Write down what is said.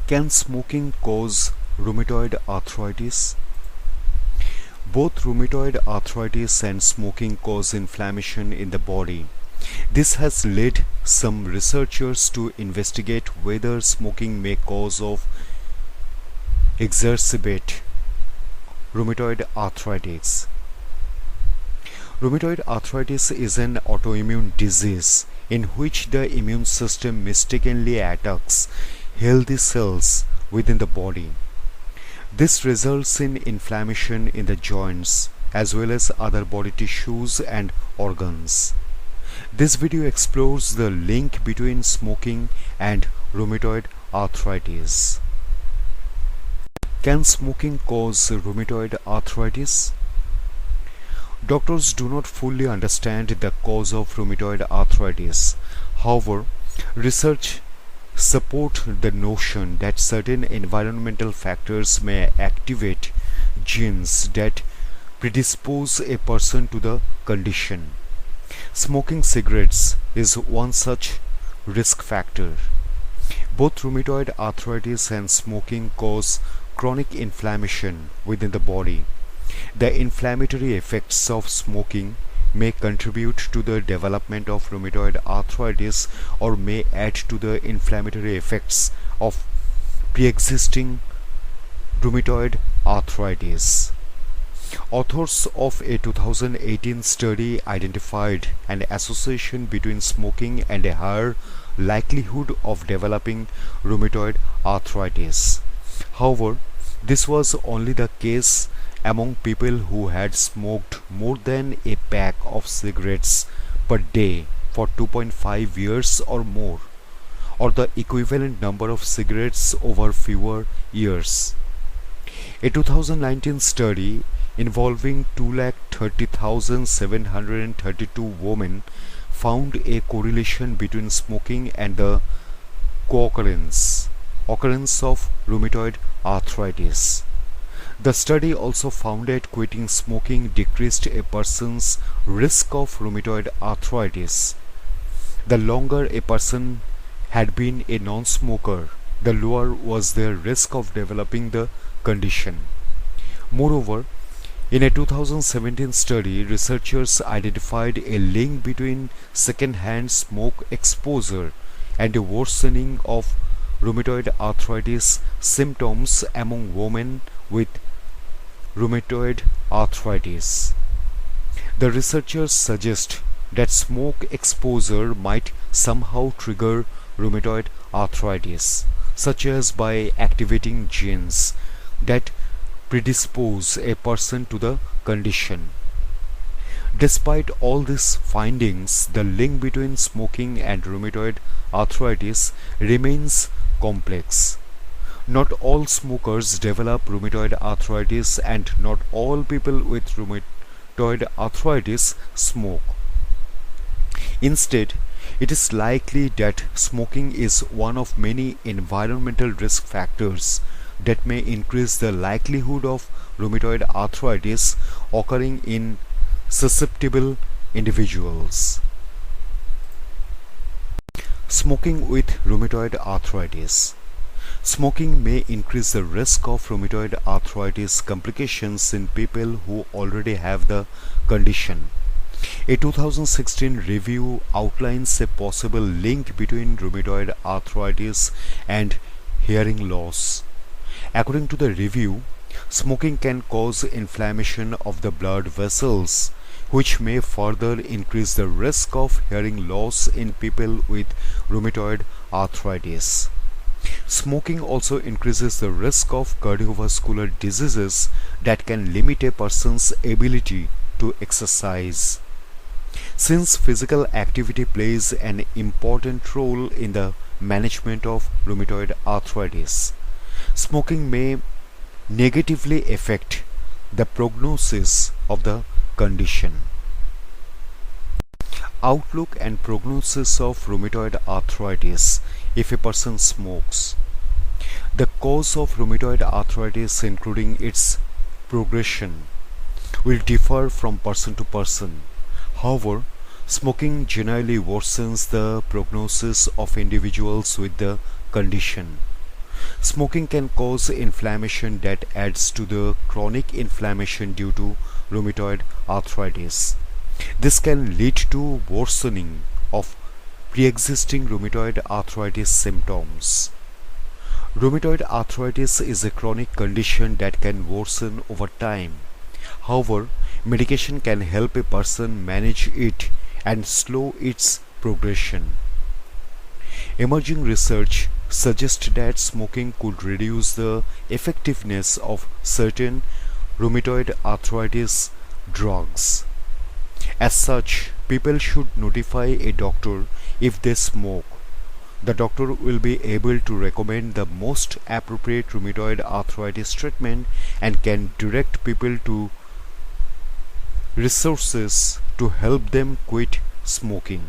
Can smoking cause rheumatoid arthritis? Both rheumatoid arthritis and smoking cause inflammation in the body. This has led some researchers to investigate whether smoking may cause or exacerbate rheumatoid arthritis. Rheumatoid arthritis is an autoimmune disease in which the immune system mistakenly attacks healthy cells within the body. This results in inflammation in the joints as well as other body tissues and organs. This video explores the link between smoking and rheumatoid arthritis. Can smoking cause rheumatoid arthritis? Doctors do not fully understand the cause of rheumatoid arthritis. However, research support the notion that certain environmental factors may activate genes that predispose a person to the condition. Smoking cigarettes is one such risk factor. Both rheumatoid arthritis and smoking cause chronic inflammation within the body. The inflammatory effects of smoking may contribute to the development of rheumatoid arthritis or may add to the inflammatory effects of pre-existing rheumatoid arthritis. Authors of a 2018 study identified an association between smoking and a higher likelihood of developing rheumatoid arthritis. However, this was only the case among people who had smoked more than a pack of cigarettes per day for 2.5 years or more, or the equivalent number of cigarettes over fewer years. A 2019 study involving 230,732 women found a correlation between smoking and the occurrence of rheumatoid arthritis. The study also found that quitting smoking decreased a person's risk of rheumatoid arthritis. The longer a person had been a non-smoker, the lower was their risk of developing the condition. Moreover, in a 2017 study, researchers identified a link between second-hand smoke exposure and a worsening of rheumatoid arthritis symptoms among women with rheumatoid arthritis. The researchers suggest that smoke exposure might somehow trigger rheumatoid arthritis, such as by activating genes that predispose a person to the condition. Despite all these findings, the link between smoking and rheumatoid arthritis remains complex. Not all smokers develop rheumatoid arthritis and not all people with rheumatoid arthritis smoke. Instead, it is likely that smoking is one of many environmental risk factors that may increase the likelihood of rheumatoid arthritis occurring in susceptible individuals. Smoking with rheumatoid arthritis. Smoking may increase the risk of rheumatoid arthritis complications in people who already have the condition. A 2016 review outlines a possible link between rheumatoid arthritis and hearing loss. According to the review, smoking can cause inflammation of the blood vessels, which may further increase the risk of hearing loss in people with rheumatoid arthritis. Smoking also increases the risk of cardiovascular diseases that can limit a person's ability to exercise. Since physical activity plays an important role in the management of rheumatoid arthritis, smoking may negatively affect the prognosis of the condition. Outlook and prognosis of rheumatoid arthritis if a person smokes. The cause of rheumatoid arthritis, including its progression, will differ from person to person. However, smoking generally worsens the prognosis of individuals with the condition. Smoking can cause inflammation that adds to the chronic inflammation due to rheumatoid arthritis. This can lead to worsening of pre-existing rheumatoid arthritis symptoms. Rheumatoid arthritis is a chronic condition that can worsen over time. However, medication can help a person manage it and slow its progression. Emerging research suggests that smoking could reduce the effectiveness of certain rheumatoid arthritis drugs. As such, people should notify a doctor if they smoke. The doctor will be able to recommend the most appropriate rheumatoid arthritis treatment and can direct people to resources to help them quit smoking.